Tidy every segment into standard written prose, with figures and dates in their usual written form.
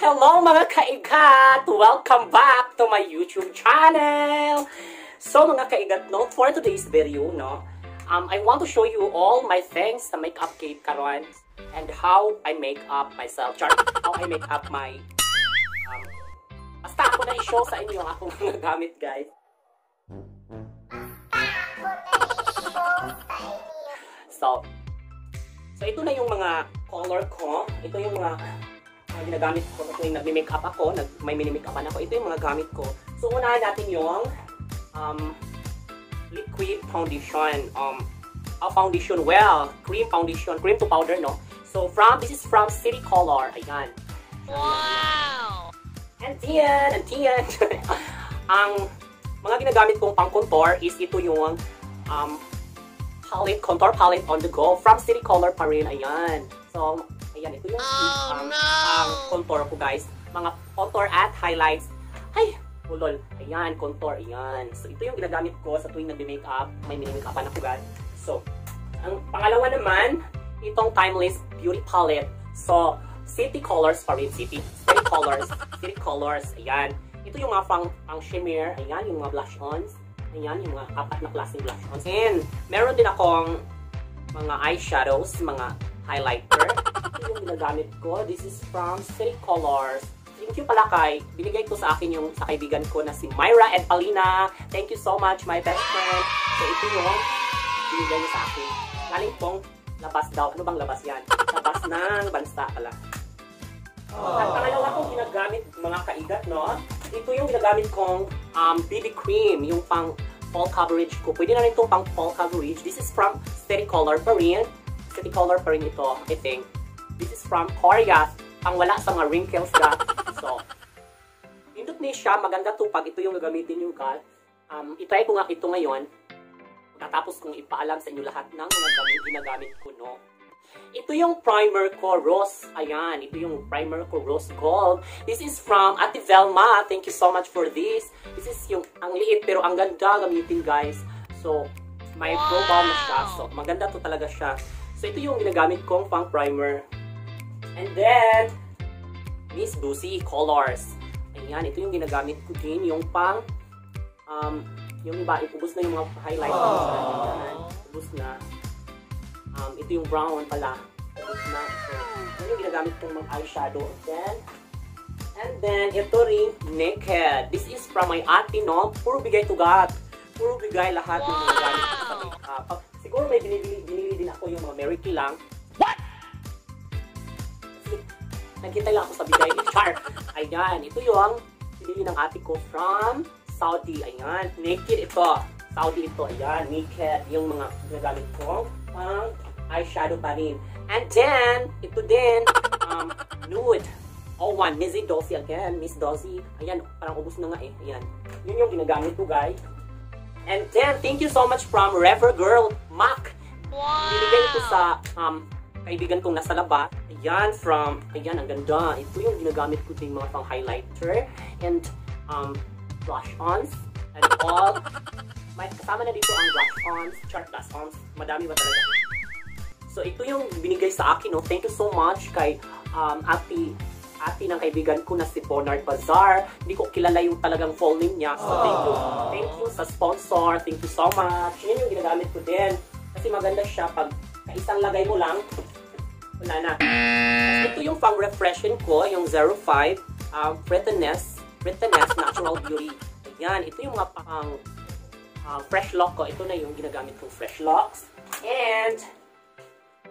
Hello mga kaigat! Welcome back to my YouTube channel! So mga kaigat, no, for today's video, no, I want to show you all my things sa makeup kit karon and how I make up myself. How I make up my... basta ako na i-show sa inyo ang akong mga gamit, guys. So ito na yung mga color ko. Ito yung mga ginagamit ko kung nagme-makeup ako, may mini-makeupan ako. Ito yung mga gamit ko. So unahin natin yung liquid foundation. Foundation, well, cream foundation, cream to powder, no? So this is from City Color. Ayan. Wow! And then, ang mga ginagamit kong pang-contour is ito yung contour palette on the go from City Color pa rin. Ayan. So, ayan, ito yung contour ko, guys. Mga contour at highlights. Ay, ulol. Ayan, contour. Ayan. So, ito yung ginagamit ko sa tuwing nagbe-makeup. May mini-makeupan ako, guys. So, ang pangalawa naman, itong Timeless Beauty Palette. So, City Colors pa rin. City Colors. Ayan. Ito yung mga pang shimmer. Ayan, yung mga blush-ons. Ayan, yung mga apat na klaseng blush-ons. And, meron din akong mga eyeshadows, mga highlighter. Ito yung ginagamit ko. This is from City Colors. Thank you pala binigay ko sa akin yung sa kaibigan ko na si Myra and Alina. Thank you so much, my best friend. So, ito yung binigay niya sa akin. Galing pong labas daw. Ano bang labas yan? Labas ng bansa pala. At pangalawa kong ginagamit, mga kaigat, no? Ito yung ginagamit kong BB cream, yung pang fall coverage ko. Pwede na rin itong pang fall coverage. This is from City Color pa rin. City Color pa rin ito, I think. This is from Korea. Pang wala sa mga wrinkles na. So, pindot niya siya. Maganda to pag ito yung gagamitin yung cut. Itry ko nga ito ngayon. Tapos kung ipaalam sa inyo lahat ng mga ginagamit ko, no? Ito yung primer ko, Rose. Ayan, ito yung primer ko, Rose Gold. This is from Ate Velma. Thank you so much for this. This is yung, ang liit pero ang ganda gamitin, guys. So, may brow balm na siya. So, maganda to talaga siya. So, ito yung ginagamit kong pang primer. And then, Miss Lucy Colors. Ayan, ito yung ginagamit ko din. Yung pang, yung iba, ubos na yung mga highlights. Ayan, ubos na. Ito yung brown pala. Ubos na. So, yung ginagamit kong mga eyeshadow. And then, ito rin, Naked. This is from my ate, no? Puro bigay to God. Puro bigay lahat ng mga gamit ko sa makeup. Siguro may binili din ako yung mga Mary Kay lang. What? Kasi, nagkita lang ako sa bigay ni Char. Ayan, ito yung binili ng ate ko from Saudi. Ayan, Naked ito. Saudi ito. Ayan, Naked. Yung mga ginagamit ko pang eyeshadow pa rin. And then, ito din, Nude. Oh, one, Miss Dosey again. Miss Dosey. Ayan, parang ubos na nga eh. Ayan. Yun yung ginagamit ko, guys. And then, thank you so much from Rever Girl Mac. Wow! Binigay ito sa kaibigan kong nasa laba. Ayan, ayan, ang ganda. Ito yung ginagamit ko din mga pang highlighter and blush-ons and all. May kasama na dito ang blush-ons, chart blush-ons. Madami ba talaga? So, ito yung binigay sa akin, no? Thank you so much kay ate ng kaibigan ko na si Bonard Bazar. Hindi ko kilala yung talagang full name niya. So, thank you sa sponsor. Thank you so much. Yun yung ginagamit ko din. Kasi maganda siya pag kaisang lagay mo lang, wala na. At ito yung pang refreshen ko, yung 05 Prettiness Natural Beauty. Ayan, ito yung mga pang fresh lock ko. Ito na yung ginagamit kong fresh locks. And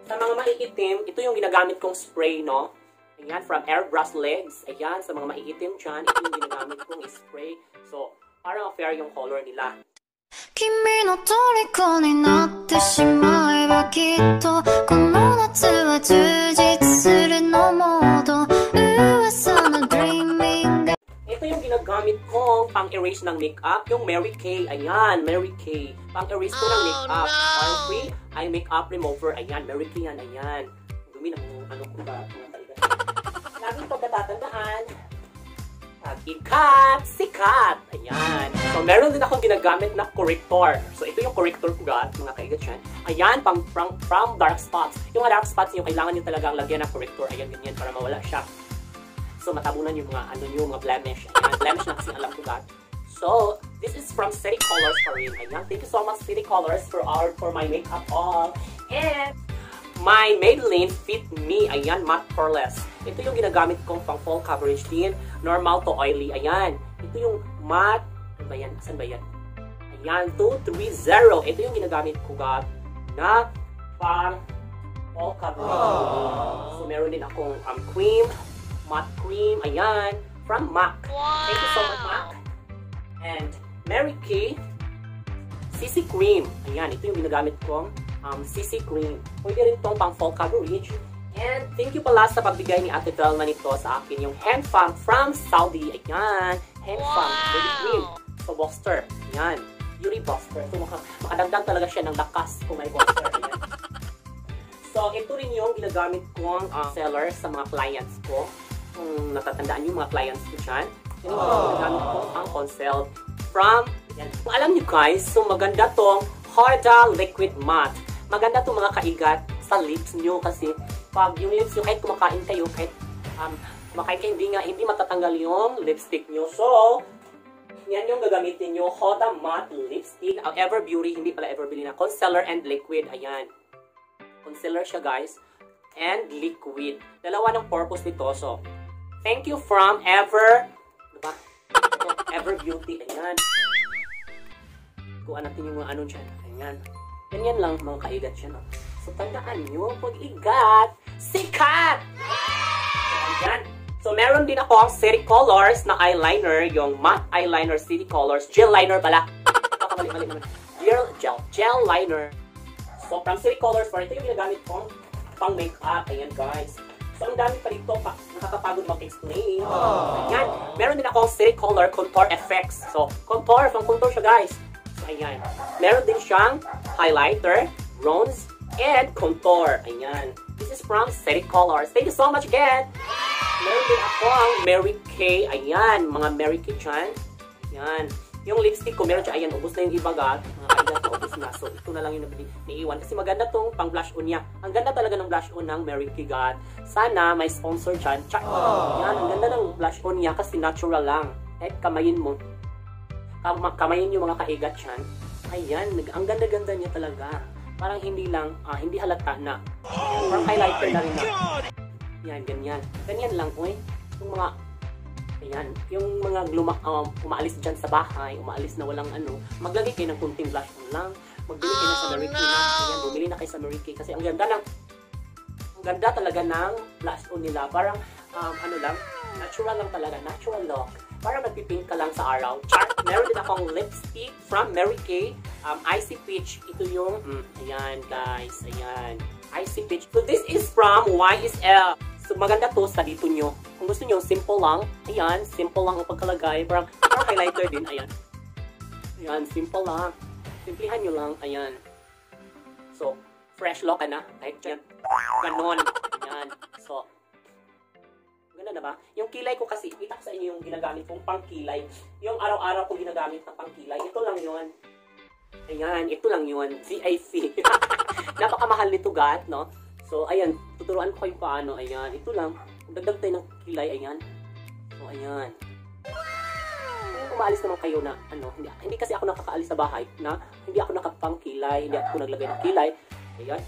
sa mga maiitim, ito yung ginagamit kong spray, no? Ayan, from Airbrush Legs. Ayan, sa mga maiitim dyan, ito yung ginagamit kong spray. So, parang fair yung color nila. 君の虜になってしまえばきっとこの夏は充実するのモード噂の dreaming. Ito yung ginagamit kong pang-erase ng makeup, yung Mary Kay. Ayan, Mary Kay. Pang-erase ko ng makeup. Oil free, eye makeup remover. Ayan, Mary Kay yan. Ayan. Dumi na kung ano ko ba. Laging pagkatatandaan. Sikat! Ayan. So, meron din akong ginagamit na corrector. So, ito yung corrector ko, guys, mga kaigat yan. Ayan, from dark spots. Yung dark spots nyo, kailangan nyo talagang lagyan ng corrector. Ayan, ganyan, para mawala siya. So, matabunan yung mga, mga blemish. Ayan, blemish na kasi alam ko that. So, this is from City Colors pa rin. Ayan, thank you so much City Colors for my makeup all. And, my Maybelline Fit Me. Ayan, matte poreless. Ito yung ginagamit kong pang full coverage din. Normal to oily. Ayan, ito yung matte. Ano ba yan? Saan ba yan? Ayan, 230. Ito yung ginagamit ko, God, na pang full coverage. So, meron din akong cream, matte cream, ayan, from MAC. Thank you so much, MAC. And Mary Kay CC Cream. Ayan, ito yung ginagamit kong CC Cream. Pwede rin itong pang full coverage. And thank you pala sa pagbigay ni Ate Velma nito sa akin, yung hand foam from Saudi. Ayan, hand foam, beauty cream. So, Boxster. Ayan, beauty Boxster. So, makadagdag talaga siya ng lakas kung may Boxster. Ayan. So, ito rin yung ginagamit kong seller sa mga clients ko. Kung natatandaan yung mga clients ko dyan. Yan yung ginagamit kong ang Consel from, yan. Kung alam niyo guys, so maganda tong Huda Liquid Matte. Maganda tong mga kaigat sa lips nyo kasi pag yung lips nyo, kahit kumakain kayo, kahit kumakain kayo, hindi matatanggal yung lipstick nyo. So, yan yung gagamitin nyo, Huda Matte Lipstick. Ang Ever Beauty, hindi pala Ever Beauty na, concealer and liquid. Ayan. Concealer siya guys. And liquid. Dalawa ng purpose nito. So, thank you from Ever, diba? Ever Beauty. Ayan. Kuha natin yung mga ano dyan. Ayan. Ganyan lang mga kaigat siya. No? So, tandaan nyo, pag-igat, sikat! Ayan. So, meron din ako City Colors na eyeliner. Yung matte eyeliner City Colors. Gel liner pala. Mali. Gel liner. So, from City Colors, ito yung ginagamit kong pang makeup. Ayan, guys. So, ang dami pa dito. Nakakapagod mag-explain. Ayan. Meron din akong City Color Contour Effects. So, contour. Pang contour siya, guys. So, ayan. Meron din siyang highlighter, bronze, and contour. Ayan. This is from City Colors. Thank you so much again. Meron din ako ang Mary Kay. Ayan. Mga Mary Kay dyan. Ayan. Yung lipstick ko, meron siya, ayan, ubos na yung iba, God. Mga kailan to, ubos na. So, ito na lang yung naiiwan. Kasi maganda tong pang blush on niya. Ang ganda talaga ng blush on ng Mary Kay, God. Sana may sponsor dyan. Check. Yan, ang ganda ng blush on niya kasi natural lang. Kahit kamayin mo. Kamayin yung mga kaigat dyan. Ayan, ang ganda-ganda niya talaga. Parang hindi lang, hindi halata na. Parang highlighter na rin na. Yan, ganyan. Ganyan lang, oy. Yung mga ayan, yung mga umaalis dyan sa bahay, umaalis na walang maglagay kayo ng kunting blush on lang, magbili kayo na sa Mary Kay na, ayan, bumili na kayo sa Mary Kay kasi ang ganda talaga ng blush on nila, parang, natural lang talaga, natural look, parang nagpipink ka lang sa araw. Char, meron din akong lipstick from Mary Kay, Icy Peach, ito yung, ayan guys, ayan, Icy Peach. So this is from YSL. So, maganda to sa dito nyo. Kung gusto nyo, simple lang. Ayan, simple lang ang pagkalagay. Parang highlighter din. Ayan. Ayan, simple lang. Simplihan nyo lang. Ayan. So, fresh look ka na. Kahit dyan. Ganon. Ayan. So, ganda na ba? Yung kilay ko kasi, kita ko sa inyo yung ginagamit kong pangkilay. Yung araw-araw ko ginagamit na pangkilay. Ito lang yun. Ayan, ito lang yun. CIC. Napakamahal nito, God, no? So, ayan, tuturuan ko kayo paano. Ayan, ito lang. Dagdag tayo ng kilay, ayan. So, ayan. Kung umaalis naman kayo na, hindi kasi ako nakakaalis sa bahay, na hindi ako nakapangkilay, hindi ako naglagay ng kilay. Ayan.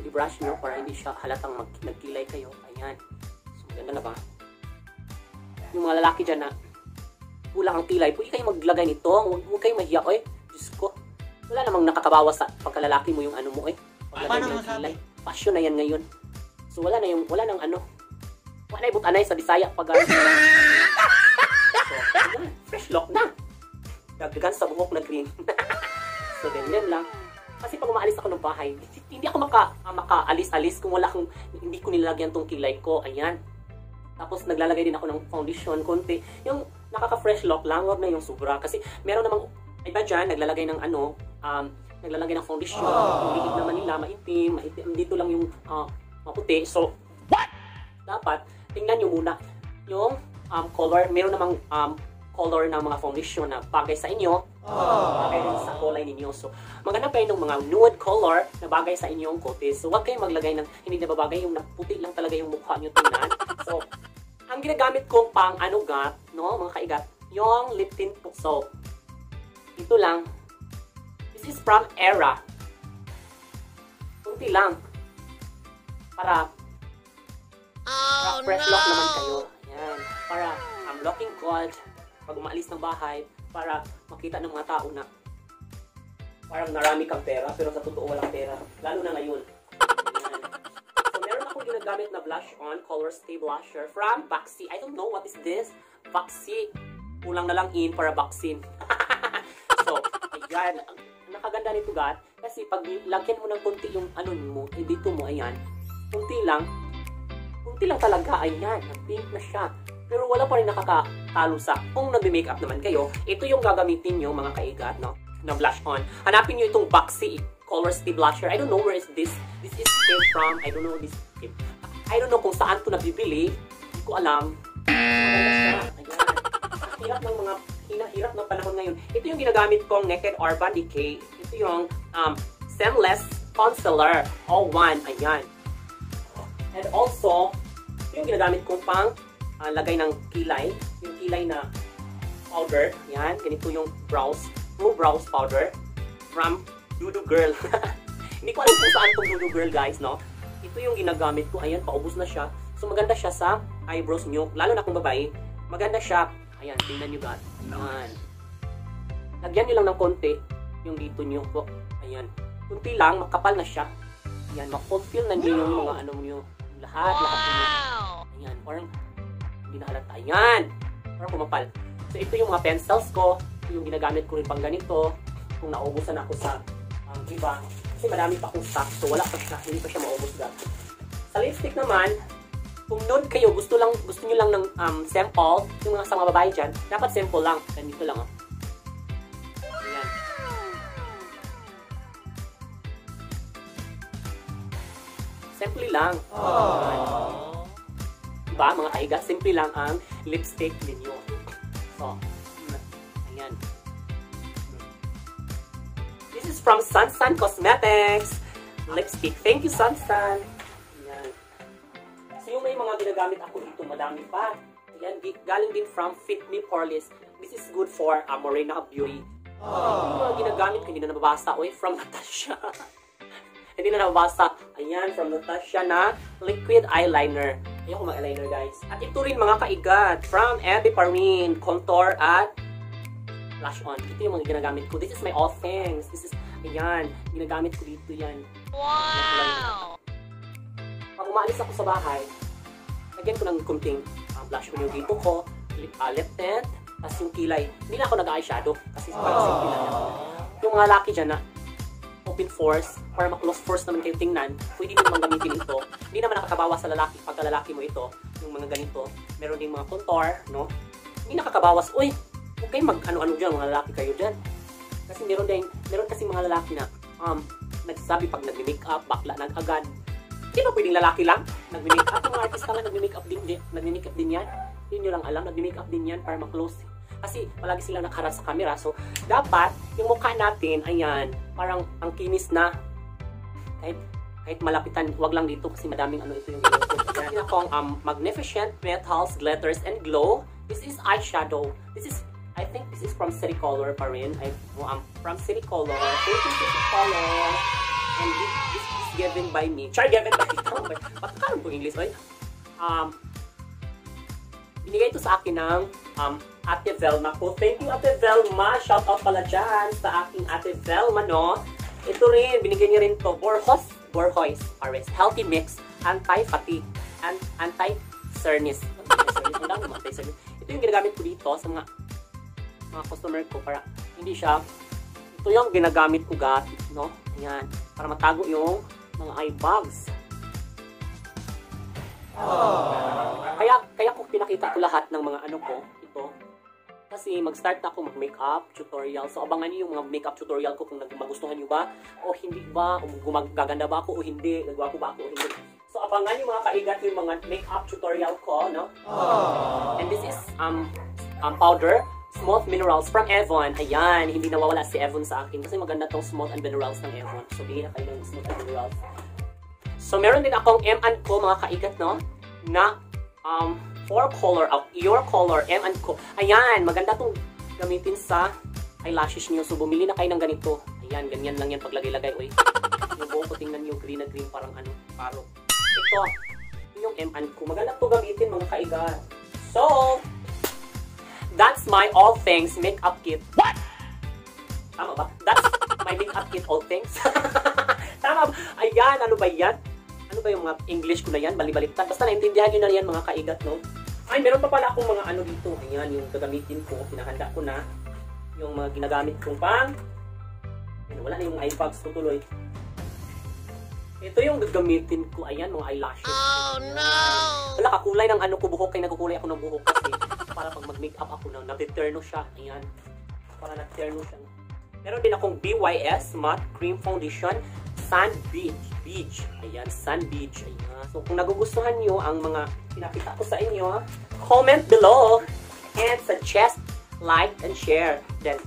I-brush nyo para hindi siya halatang nagkilay kayo. Ayan. So, ganda na ba? Yung mga lalaki dyan na, kulang ang kilay, pwede kayo maglagay nito. Huwag kayo mahiya, oy. Diyos ko. Wala namang nakakabawas sa pagkalalaki mo yung mo, eh. Paglagay ng kilay. Passion na yan ngayon. So, wala na yung butanay sa Bisaya pag so, ayan, fresh look na. Dagdagan sa buhok na green. So, ganyan lang. Kasi pag umaalis ako ng bahay, hindi ako makaalis-alis kung hindi ko nilagyan tong kilay ko. Ayan. Tapos, naglalagay din ako ng foundation, konti. Yung nakaka-fresh look lang, wag na yung sobra. Kasi, meron namang, iba dyan, naglalagay ng naglalagay ng foundation. Yung bihig naman nila, maitim. Dito lang yung maputi. So, dapat, tingnan nyo muna yung color. Meron namang color ng mga foundation na bagay sa inyo, bagay rin sa kulay ninyo. So, maghanap kayo ng mga nude color na bagay sa inyong kutis. So, huwag kayong maglagay ng hindi na babagay, yung puti lang talaga yung mukha nyo tingnan. So, ang ginagamit kong pang anugat, no, mga kaigat, yung lip tint po. So, ito lang. This is from Era. Kunti lang. Para fresh look naman kayo. Ayan. Para looking good pag umaalis ng bahay, para makita ng mga tao na parang narami kang pera, pero sa totoo walang pera. Lalo na ngayon. Ayan. So, meron akong ginagamit na blush on, Color Stay Blusher from Baxi. I don't know what is this. Baxi. Kulang na lang in para vaccine. So, ayan. Nakaganda nito, God. Kasi pag lagyan mo ng konti yung ano mo, dito mo, ayan. Kunti lang talaga, ayan. Pink na siya. Pero wala pa rin nakakatalo sa kung nagme-makeup naman kayo. Ito yung gagamitin nyo, mga kaigat, no? Na blush on. Hanapin nyo itong Baxi Color Stay Blusher. I don't know where is this. This is came from. I don't know this. I don't know kung saan ito nabibili. Hindi ko alam. Ayan. Hirap ng mga hirap ng panahon ngayon. Ito yung ginagamit kong Naked Urban Decay. Ito yung Scentless Concealer. All one. Ayan. And also, ito yung ginagamit kong pang lagay ng kilay. Yung kilay na powder. Yan. Ganito yung True Brows Powder from Dudu Girl. Hindi ko alam kung saan itong Dudu Girl, guys, no? Ito yung ginagamit ko. Ayan, paubos na siya. So, maganda siya sa eyebrows nyo. Lalo na kung babae. Maganda siya. Ayan, tingnan nyo, guys. Ayan. Lagyan nyo lang ng konti yung dito nyo po. Ayan. Kunti lang, makapal na siya. Ayan, ma-fulfill na nyo yung mga ano nyo. Lahat nyo. Ayan, parang hindi na halata. Ayan! Parang kumapal. So, ito yung mga pencils ko. Ito yung ginagamit ko rin pang ganito. Kung naubusan ako sa iba. Kasi marami pa akong stock. So, wala pa siya. Hindi pa siya maubos dahil. Sa lipstick naman, kung nude kayo, gusto nyo lang ng sample, yung mga sa mga babae dyan, dapat sample lang. Ganito lang, oh. Ayan. Simple lang. Diba, mga kaiga? Simple lang ang lipstick ninyo. So, ayan. This is from Sunsun Cosmetics. Lipstick. Thank you, Sunsun. Ayan. So, yung may mga ginagamit ako dito, madami pa. Ayan, galing din from Fit Me Poreless. This is good for Morena Beauty. Yung mga ginagamit ko, hindi na nababasa. Oy, from Natasha. Hindi na nababasa. Ayan, from Natasha na liquid eyeliner. Ayoko mag-eyeliner, guys. At ito rin, mga kaigat, from Ebe Parmin, contour at blush on. Ito yung mga ginagamit ko. This is my all things. This is, ayan, ginagamit ko dito yan. Wow! Pag umaalis ako sa bahay, lagyan ko ng kunting blush on yung dito ko, lip tint, tapos yung kilay. Hindi na ako nag-eyeshadow kasi parang simple lang yan. Yung mga laki dyan na open force, para ma-close force naman kayo tingnan, pwede nyo naman gamitin ito. Hindi naman nakakabawas sa lalaki pagka lalaki mo ito, yung mga ganito. Meron din mga contour, no? Hindi nakakabawas. Uy, huwag kayo mag-ano-ano dyan, mga lalaki kayo dyan. Kasi meron kasi mga lalaki na nagsasabi pag nag-makeup, bakla nag-agad. Hindi ba pwedeng lalaki lang? Nag-makeup, yung mga artista nga nag-makeup din yan. Hindi nyo lang alam, nag-makeup din yan para ma-close. Kasi palagi silang nakaharap sa camera. So, dapat, yung mukha natin, ayan, parang ang kinis na. Kahit malapitan, wag lang dito kasi madaming ano ito yung ginagawa. Yan akong Magnificent Metals, Glitters, and Glow. This is eyeshadow. I think this is from City Color pa rin. From City Color. Thank you, City Color. And this is given by me. Char, given by me. Patakaroon po English, oy. Binigay ito sa akin ng Ate Velma ko. Thank you, Ate Velma. Shout out pala dyan sa aking Ate Velma, no? Ito rin, binigyan niya rin to. Borhois Paris. Healthy Mix. Anti-fatigue. Anti-cernus. Ito yung ginagamit ko dito sa mga customer ko para hindi siya. Ito yung ginagamit ko no? Ayan. Para matago yung mga eye bags. Kaya ko pinakita ko lahat ng mga ano ko, ito. Kasi mag-start na ako mag-makeup tutorial. So, abangan niyo yung mga makeup tutorial ko kung magustuhan niyo ba o hindi ba, o gumaganda ba ako o hindi, gagwapo ba ako o hindi. So, abangan niyo mga kaigat yung mga makeup tutorial ko, no? And this is powder, Smooth Minerals from Evon. Ayan, hindi nawawala si Evon sa akin kasi maganda tong Smooth and Minerals ng Evon. So, bigyan na kayo ng Smooth and Minerals. So, meron din akong M&Co mga kaigat, no? Na, your color, M&Co. Ayan, maganda tong gamitin sa eyelashes niyo. So, bumili na kayo ng ganito. Ayan, ganyan lang yan paglagay-lagay. Uy, yung buhok ko, tingnan niyo, green na green, parang ano, paro. Ito, yung M&Co. Maganda to gamitin mga kaigat. So, that's my all things makeup kit. What? Tama ba? That's my makeup kit all things. Tama ba? Ayan, ano ba yan? Ano ba yung mga English ko na yan? Bali-baliktad. Basta naintindihan nyo na yan mga kaigat, no? Ay, meron pa pala akong mga ano dito. Ayan, yung gagamitin ko. Pinahanda ko na. Yung mga ginagamit kong pang. Ayan, wala na yung eyebags ko tuloy. Ito yung gagamitin ko. Ayan, mga eyelashes. Oh, no! Wala, kakulay ng ano ko buhok. Kaya nagkukulay ako ng buhok kasi para pag mag-makeup ako na nag-terno siya. Ayan. Para nag-terno siya. Meron din akong BYS Matte Cream Foundation Sun Beach. Ayan, Sun Beach. Ayan. So, kung nagugustuhan nyo ang mga pinakita ko sa inyo, comment below and suggest, like, and share. Then,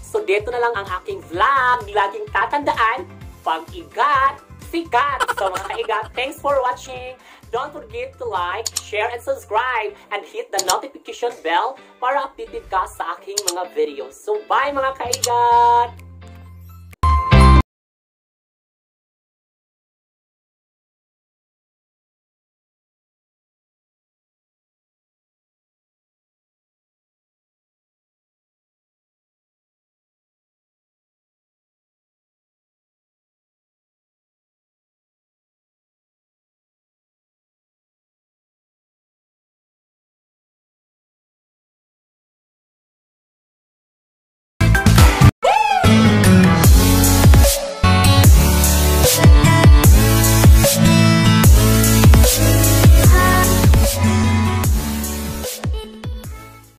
so, dito na lang ang aking vlog. Laging tatandaan, pag-igat, sikat. So, mga kaigat, thanks for watching. Don't forget to like, share, and subscribe, and hit the notification bell para updated ka sa aking mga videos. So, bye mga kaigat!